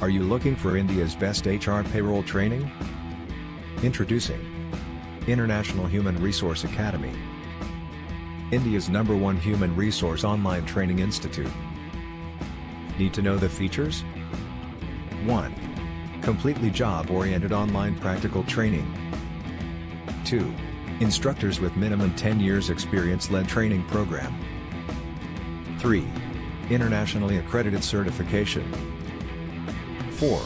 Are you looking for India's best HR payroll training? Introducing International Human Resource Academy, India's #1 human resource online training institute. Need to know the features? 1. Completely job-oriented online practical training. 2. Instructors with minimum 10 years experience-led training program. 3. Internationally accredited certification. 4.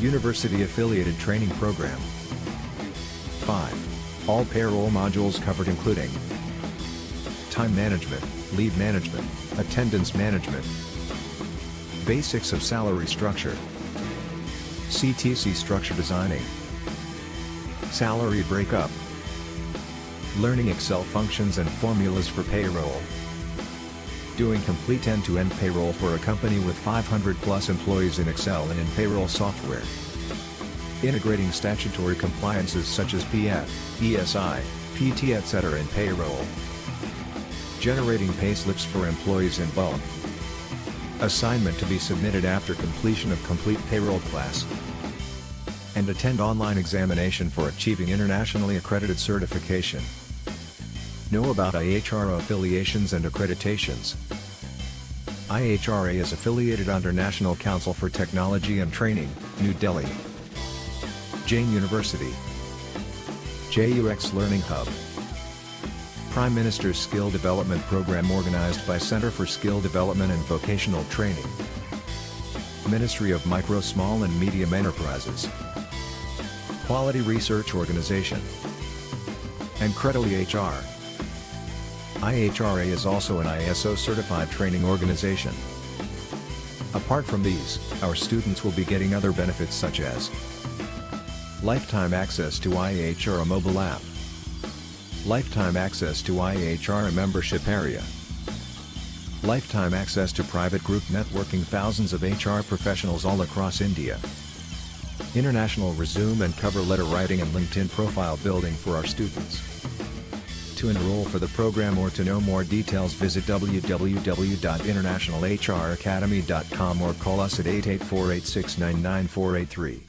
University-affiliated training program. 5. All payroll modules covered including time management, leave management, attendance management, basics of salary structure, CTC structure designing, salary breakup, learning Excel functions and formulas for payroll, doing complete end-to-end payroll for a company with 500+ employees in Excel and in payroll software, integrating statutory compliances such as PF, ESI, PT etc. in payroll, generating payslips for employees in bulk, assignment to be submitted after completion of complete payroll class, and attend online examination for achieving internationally accredited certification. Know about IHRA affiliations and accreditations. IHRA is affiliated under National Council for Technology and Training, New Delhi. Jain University, JUX Learning Hub, Prime Minister's Skill Development Program organized by Center for Skill Development and Vocational Training, Ministry of Micro, Small and Medium Enterprises, Quality Research Organization, and Credily HR. IHRA is also an ISO-certified training organization. Apart from these, our students will be getting other benefits such as lifetime access to IHRA mobile app, lifetime access to IHRA membership area, lifetime access to private group networking, thousands of HR professionals all across India, international resume and cover letter writing and LinkedIn profile building for our students. To enroll for the program or to know more details, visit www.internationalhracademy.com or call us at 8848699483.